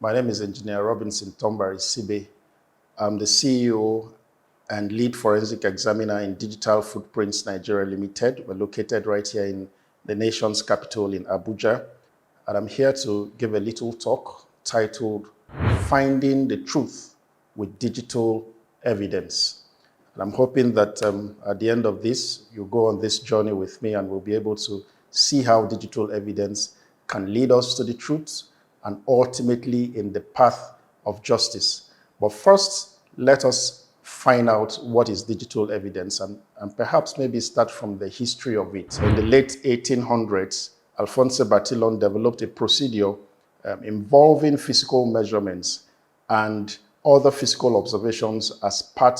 My name is Engineer Robinson Tombari Sibe. I'm the CEO and lead forensic examiner in Digital Footprints Nigeria Limited. We're located right here in the nation's capital in Abuja. And I'm here to give a little talk titled Finding the Truth with Digital Evidence. And I'm hoping that at the end of this, you'll go on this journey with me and we'll be able to see how digital evidence can lead us to the truth and ultimately in the path of justice. But first, let us find out what is digital evidence and perhaps maybe start from the history of it. In the late 1800s, Alphonse Bertillon developed a procedure involving physical measurements and other physical observations as part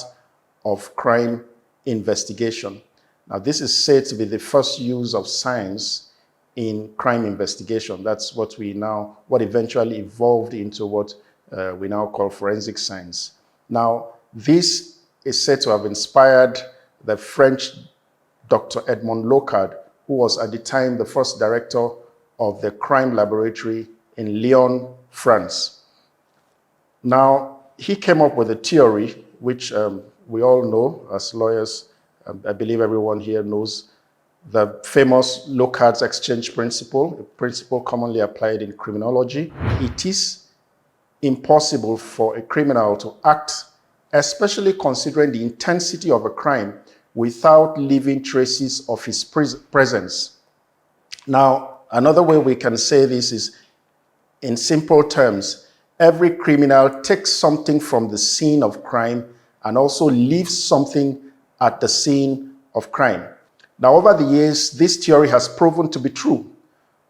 of crime investigation. Now, this is said to be the first use of science in crime investigation. That's what eventually evolved into what we now call forensic science. Now, this is said to have inspired the French Dr. Edmond Locard, who was at the time the first director of the crime laboratory in Lyon, France. Now, he came up with a theory, which we all know as lawyers. I believe everyone here knows the famous Locard's exchange principle, a principle commonly applied in criminology. It is impossible for a criminal to act, especially considering the intensity of a crime, without leaving traces of his presence. Now, another way we can say this is, in simple terms, every criminal takes something from the scene of crime and also leaves something at the scene of crime. Now, over the years, this theory has proven to be true.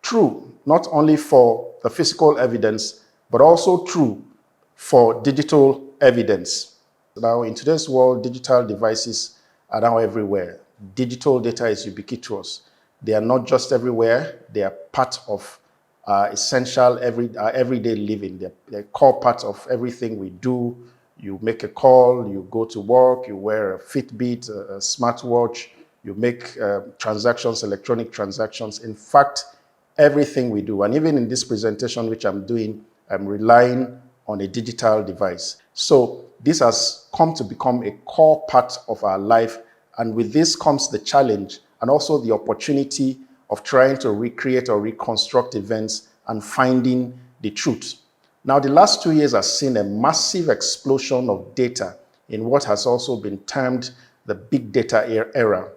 True not only for the physical evidence, but also true for digital evidence. Now, in today's world, digital devices are now everywhere. Digital data is ubiquitous. They are not just everywhere, they are part of essential everyday living. They're core part of everything we do. You make a call, you go to work, you wear a Fitbit, a smartwatch, you make transactions, electronic transactions. In fact, everything we do, and even in this presentation which I'm doing, I'm relying on a digital device. So this has come to become a core part of our life, and with this comes the challenge and also the opportunity of trying to recreate or reconstruct events and finding the truth. Now, the last 2 years have seen a massive explosion of data in what has also been termed the big data era.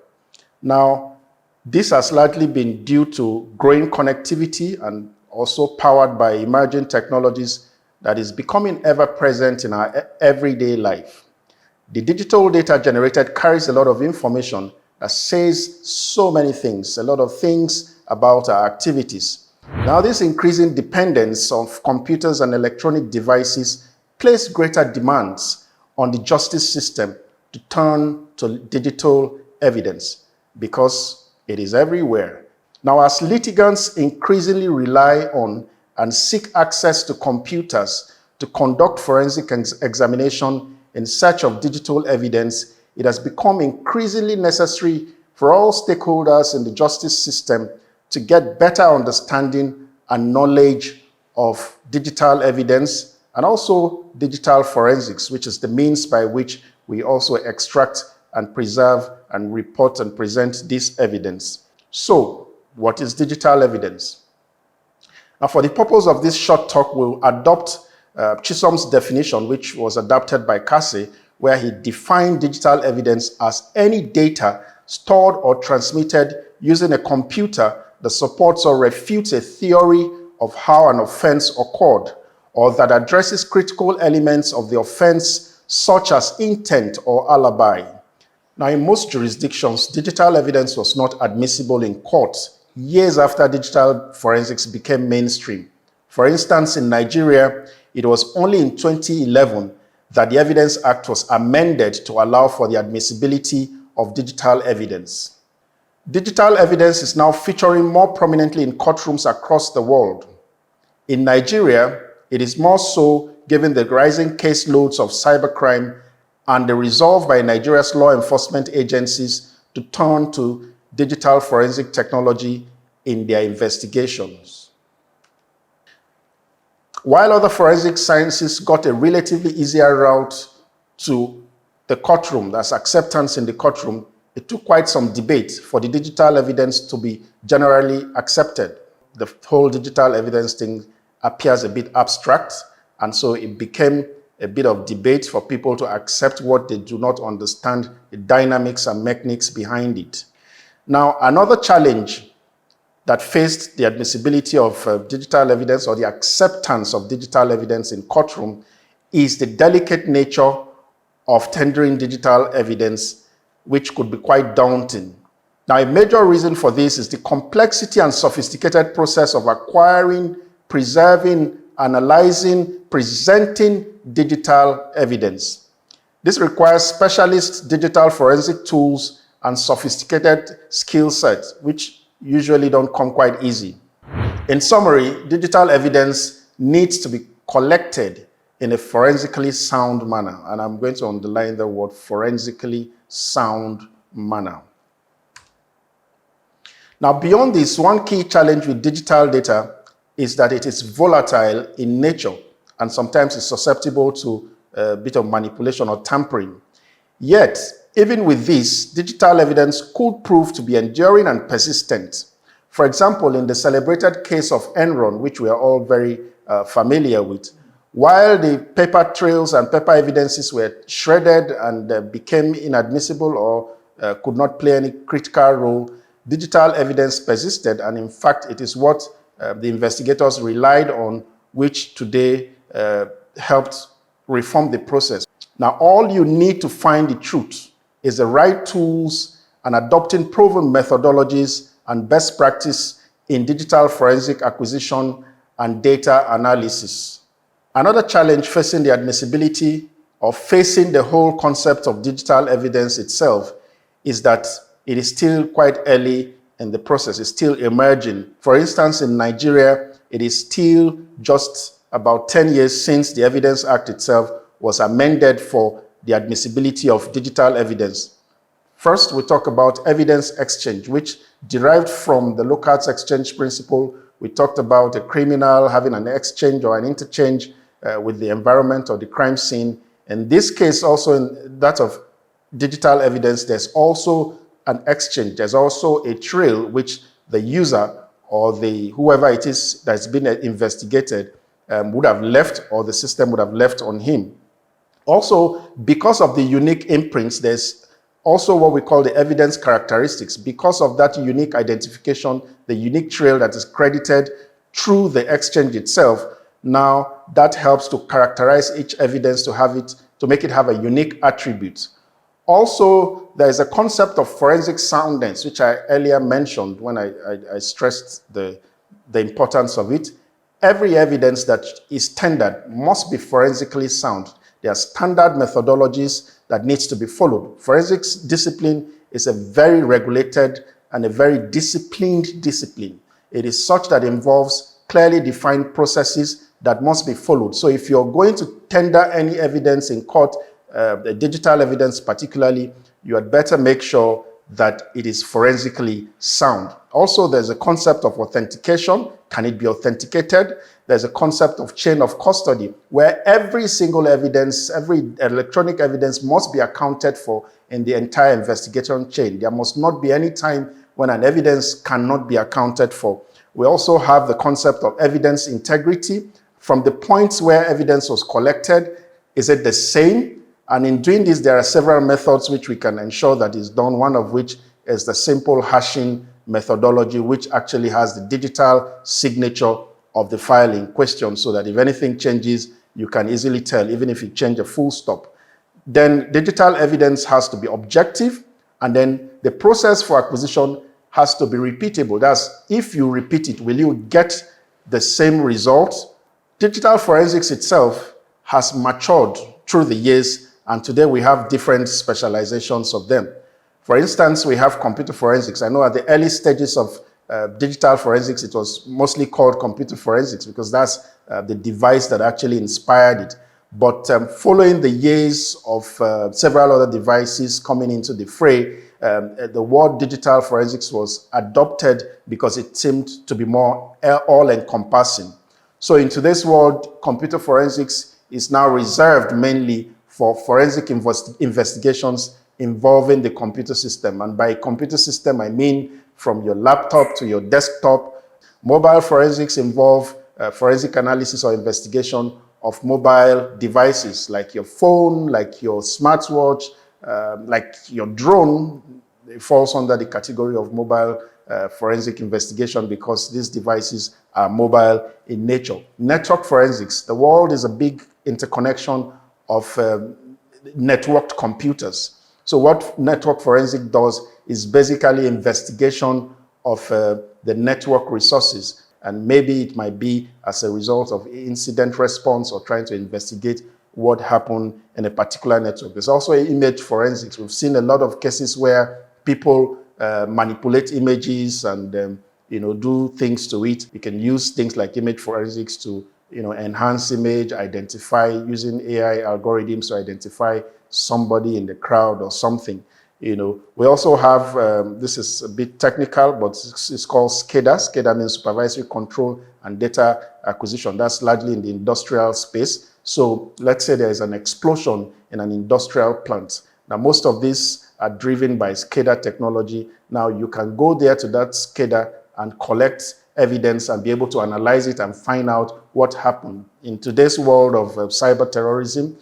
Now, this has largely been due to growing connectivity and also powered by emerging technologies that is becoming ever present in our everyday life. The digital data generated carries a lot of information that says so many things, a lot of things about our activities. Now, this increasing dependence of computers and electronic devices place greater demands on the justice system to turn to digital evidence because it is everywhere. Now, as litigants increasingly rely on and seek access to computers to conduct forensic examination in search of digital evidence, it has become increasingly necessary for all stakeholders in the justice system to get better understanding and knowledge of digital evidence and also digital forensics, which is the means by which we also extract and preserve and report and present this evidence. So, what is digital evidence? Now, for the purpose of this short talk, we'll adopt Chisholm's definition, which was adapted by Casey, where he defined digital evidence as any data stored or transmitted using a computer that supports or refutes a theory of how an offense occurred, or that addresses critical elements of the offense, such as intent or alibi. Now, in most jurisdictions, digital evidence was not admissible in court years after digital forensics became mainstream. For instance, in Nigeria, it was only in 2011 that the Evidence Act was amended to allow for the admissibility of digital evidence. Digital evidence is now featuring more prominently in courtrooms across the world. In Nigeria, it is more so given the rising caseloads of cybercrime and the resolve by Nigeria's law enforcement agencies to turn to digital forensic technology in their investigations. while other forensic sciences got a relatively easier route to the courtroom, that's acceptance in the courtroom, it took quite some debate for the digital evidence to be generally accepted. The whole digital evidence thing appears a bit abstract, and so it became a bit of debate for people to accept what they do not understand, the dynamics and mechanics behind it. Now, another challenge that faced the admissibility of digital evidence or the acceptance of digital evidence in courtroom is the delicate nature of tendering digital evidence, which could be quite daunting. Now, a major reason for this is the complexity and sophisticated process of acquiring, preserving, analyzing, presenting digital evidence. This requires specialist digital forensic tools and sophisticated skill sets, which usually don't come quite easy. In summary, digital evidence needs to be collected in a forensically sound manner, and I'm going to underline the word forensically sound manner. Now, beyond this, one key challenge with digital data is that it is volatile in nature and sometimes is susceptible to a bit of manipulation or tampering. Yet, even with this, digital evidence could prove to be enduring and persistent. For example, in the celebrated case of Engr, which we are all very familiar with, while the paper trails and paper evidences were shredded and became inadmissible or could not play any critical role, digital evidence persisted, and in fact, it is what the investigators relied on, which today helped reform the process. Now, all you need to find the truth is the right tools and adopting proven methodologies and best practice in digital forensic acquisition and data analysis. Another challenge facing the admissibility or facing the whole concept of digital evidence itself is that it is still quite early in the process. It's still emerging. For instance, in Nigeria, it is still just about 10 years since the Evidence Act itself was amended for the admissibility of digital evidence. First, we talk about evidence exchange, which derived from the locals exchange principle. We talked about a criminal having an exchange or an interchange with the environment or the crime scene. In this case, also in that of digital evidence, there's also an exchange. There's also a trail which the user or whoever it is that's been investigated would have left, or the system would have left on him. Also, because of the unique imprints, there's also what we call the evidence characteristics. Because of that unique identification, the unique trail that is credited through the exchange itself, now that helps to characterize each evidence to make it have a unique attribute. Also, there is a concept of forensic soundness, which I earlier mentioned when I stressed the importance of it. Every evidence that is tendered must be forensically sound. There are standard methodologies that needs to be followed. Forensics discipline is a very regulated and a very disciplined discipline. It is such that involves clearly defined processes that must be followed. So if you're going to tender any evidence in court, the digital evidence particularly, you had better make sure that it is forensically sound. Also, there's a concept of authentication. Can it be authenticated? There's a concept of chain of custody, where every single evidence, every electronic evidence must be accounted for in the entire investigation chain. There must not be any time when an evidence cannot be accounted for. We also have the concept of evidence integrity. From the points where evidence was collected, is it the same? And in doing this, there are several methods which we can ensure that is done, one of which is the simple hashing methodology, which actually has the digital signature of the file in question, so that if anything changes, you can easily tell, even if you change a full stop. Then digital evidence has to be objective, and then the process for acquisition has to be repeatable. That's, if you repeat it, will you get the same result? Digital forensics itself has matured through the years, and today we have different specializations of them. For instance, we have computer forensics. I know at the early stages of digital forensics, it was mostly called computer forensics because that's the device that actually inspired it. But following the years of several other devices coming into the fray, the word digital forensics was adopted because it seemed to be more all-encompassing. So in today's world, computer forensics is now reserved mainly for forensic investigations involving the computer system. And by computer system, I mean from your laptop to your desktop. Mobile forensics involve forensic analysis or investigation of mobile devices like your phone, like your smartwatch, like your drone. It falls under the category of mobile forensic investigation because these devices are mobile in nature. Network forensics. The world is a big interconnection of networked computers. So what network forensic does is basically investigation of the network resources. And maybe it might be as a result of incident response or trying to investigate what happened in a particular network. There's also image forensics. We've seen a lot of cases where people manipulate images and do things to it. You can use things like image forensics to enhance image, identify using AI algorithms to identify somebody in the crowd or something. We also have, this is a bit technical, but it's called SCADA. SCADA means supervisory control and data acquisition. That's largely in the industrial space. So let's say there's an explosion in an industrial plant. Now, most of these are driven by SCADA technology. Now, you can go there to that SCADA and collect evidence and be able to analyze it and find out what happened. In today's world of cyber terrorism,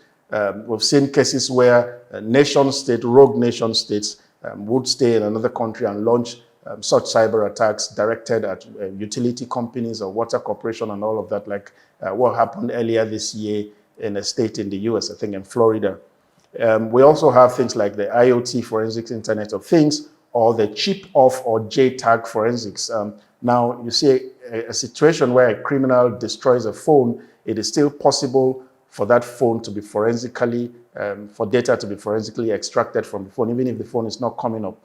we've seen cases where rogue nation states would stay in another country and launch such cyber attacks directed at utility companies or water corporation and all of that, like what happened earlier this year in a state in the US, I think in Florida. We also have things like the IoT forensics, Internet of Things, or the chip-off or JTAG forensics. Now, you see a situation where a criminal destroys a phone, it is still possible for that phone to be forensically, for data to be forensically extracted from the phone, even if the phone is not coming up.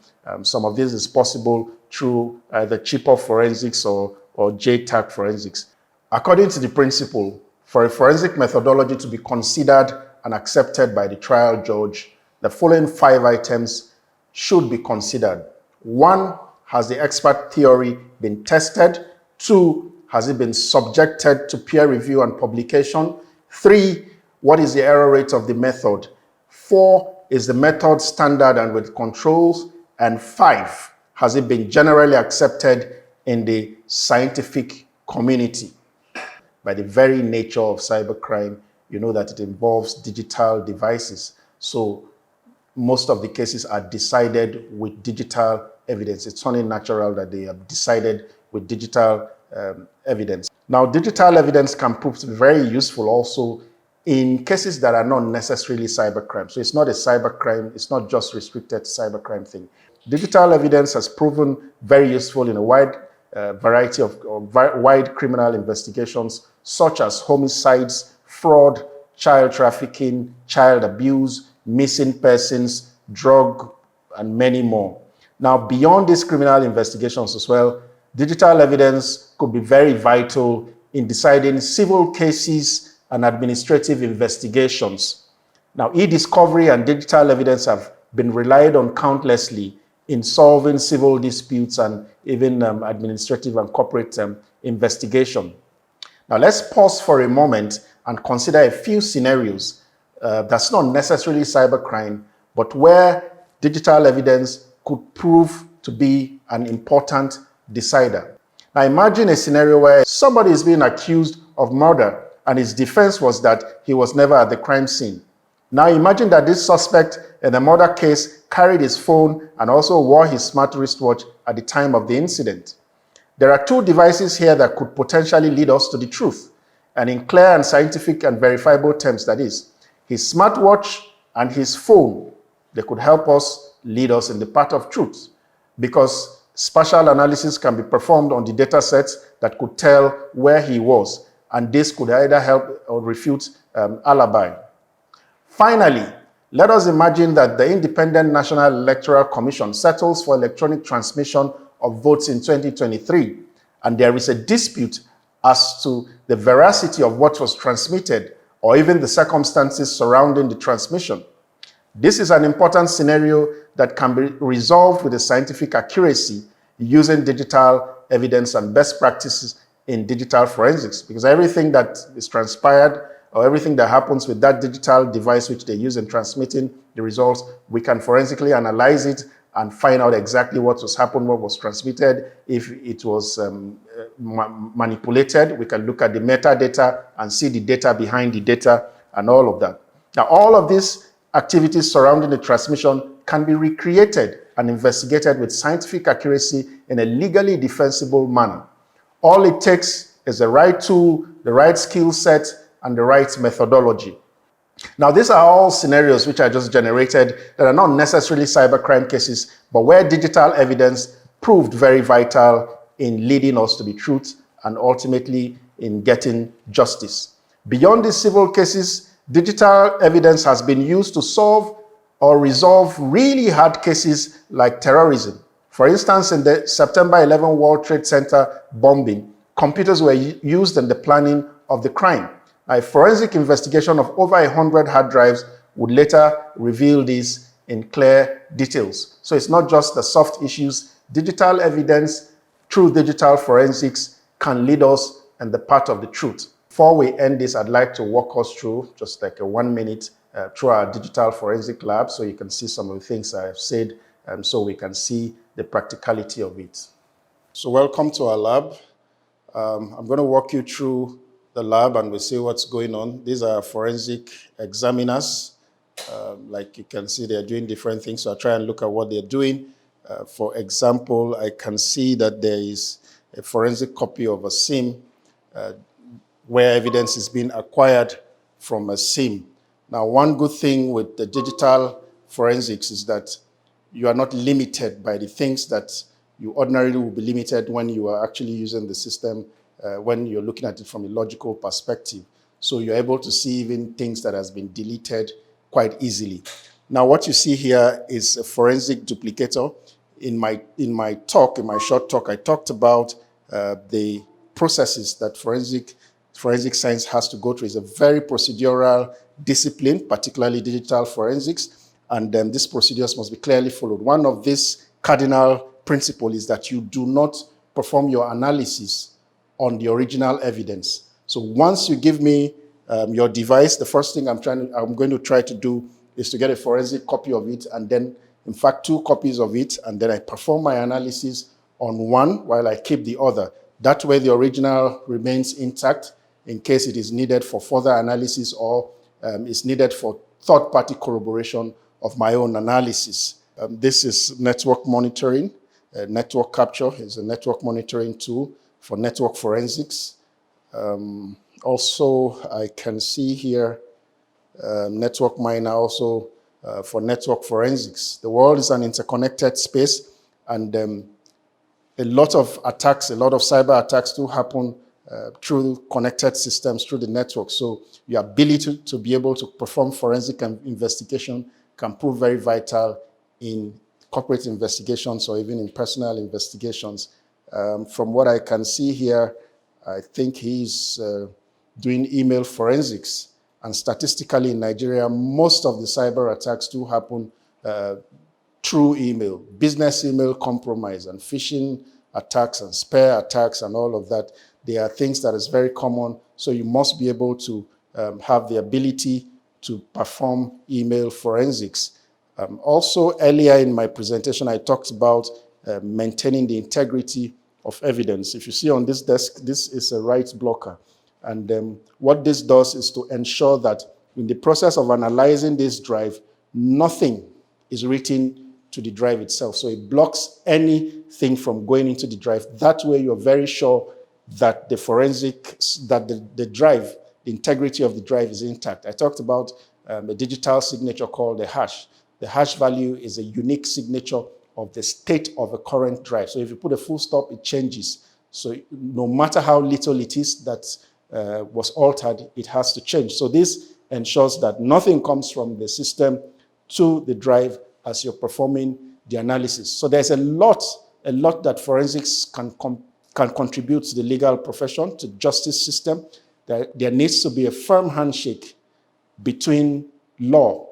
Some of this is possible through either chip-off forensics or JTAG forensics. According to the principle, for a forensic methodology to be considered and accepted by the trial judge, the following 5 items should be considered. 1, has the expert theory been tested? 2, has it been subjected to peer review and publication? 3, what is the error rate of the method? 4, is the method standard and with controls? And 5, has it been generally accepted in the scientific community? By the very nature of cybercrime, you know that it involves digital devices. So most of the cases are decided with digital evidence. It's only natural that they are decided with digital evidence. Now, digital evidence can prove to be very useful also in cases that are not necessarily cybercrime. So it's not a cybercrime, it's not just restricted to cybercrime thing. Digital evidence has proven very useful in a wide variety of wide criminal investigations, such as homicides, fraud, child trafficking, child abuse, missing persons, drug, and many more. Now, beyond these criminal investigations as well, digital evidence could be very vital in deciding civil cases and administrative investigations. Now, e-discovery and digital evidence have been relied on countlessly in solving civil disputes and even administrative and corporate investigation. Now, let's pause for a moment and consider a few scenarios that's not necessarily cybercrime, but where digital evidence could prove to be an important decider. Now, imagine a scenario where somebody is being accused of murder and his defense was that he was never at the crime scene. Now, imagine that this suspect in the murder case carried his phone and also wore his smart wristwatch at the time of the incident. There are 2 devices here that could potentially lead us to the truth, and in clear and scientific and verifiable terms, that is, his smartwatch and his phone. They could help us lead us in the path of truth, because spatial analysis can be performed on the data sets that could tell where he was, and this could either help or refute alibi. Finally, let us imagine that the Independent National Electoral Commission settles for electronic transmission of votes in 2023, and there is a dispute as to the veracity of what was transmitted or even the circumstances surrounding the transmission. This is an important scenario that can be resolved with a scientific accuracy using digital evidence and best practices in digital forensics, because everything that is transpired or everything that happens with that digital device which they use in transmitting the results, we can forensically analyze it and find out exactly what was happened, what was transmitted. If it was manipulated, we can look at the metadata and see the data behind the data and all of that. Now, all of these activities surrounding the transmission can be recreated and investigated with scientific accuracy in a legally defensible manner. All it takes is the right tool, the right skill set, and the right methodology. Now, these are all scenarios which I just generated that are not necessarily cybercrime cases, but where digital evidence proved very vital in leading us to the truth and ultimately in getting justice. Beyond these civil cases, digital evidence has been used to solve or resolve really hard cases like terrorism. For instance, in the September 11 World Trade Center bombing, computers were used in the planning of the crime. A forensic investigation of over 100 hard drives would later reveal this in clear details. So it's not just the soft issues. Digital evidence through digital forensics can lead us in the path of the truth. Before we end this, I'd like to walk us through just like a 1 minute through our digital forensic lab so you can see some of the things I have said so we can see the practicality of it. So welcome to our lab. I'm going to walk you through the lab and we'll see what's going on. These are forensic examiners. Like you can see, they're doing different things. So I'll try and look at what they're doing. For example, I can see that there is a forensic copy of a SIM where evidence is being acquired from a SIM. Now, one good thing with the digital forensics is that you are not limited by the things that you ordinarily will be limited when you are actually using the system, when you're looking at it from a logical perspective. So you're able to see even things that has been deleted quite easily. Now, what you see here is a forensic duplicator. In my short talk, I talked about the processes that forensic science has to go through. It's a very procedural discipline, particularly digital forensics, and these procedures must be clearly followed. One of these cardinal principles is that you do not perform your analysis on the original evidence. So once you give me your device, the first thing I'm going to try to do is to get a forensic copy of it, and then, in fact, 2 copies of it, and then I perform my analysis on one while I keep the other. That way, the original remains intact in case it is needed for further analysis or is needed for third-party corroboration of my own analysis. This is network monitoring. Network capture is a network monitoring tool for network forensics. Also, I can see here network miner also for network forensics. The world is an interconnected space, and a lot of attacks, a lot of cyber attacks do happen through connected systems, through the network. So your ability to be able to perform forensic investigation can prove very vital in corporate investigations or even in personal investigations. From what I can see here, I think he's doing email forensics. And statistically in Nigeria, most of the cyber attacks do happen through email, business email compromise and phishing attacks and spare attacks and all of that. They are things that is very common. So you must be able to have the ability to perform email forensics. Also, earlier in my presentation, I talked about maintaining the integrity of evidence. If you see on this desk, this is a write blocker. And what this does is to ensure that in the process of analyzing this drive, nothing is written to the drive itself. So it blocks anything from going into the drive. That way you're very sure that the the drive, the integrity of the drive is intact. I talked about a digital signature called the hash. The hash value is a unique signature of the state of a current drive. So if you put a full stop, it changes. So no matter how little it is that was altered, it has to change. So this ensures that nothing comes from the system to the drive as you're performing the analysis. So there's a lot that forensics can contribute to the legal profession, to justice system. There needs to be a firm handshake between law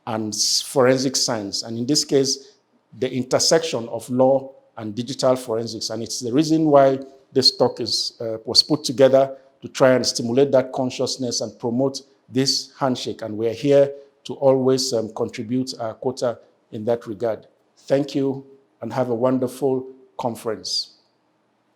and forensic science. And in this case, the intersection of law and digital forensics. And it's the reason why this talk was put together to try and stimulate that consciousness and promote this handshake. And we're here to always contribute our quota in that regard. Thank you and have a wonderful conference.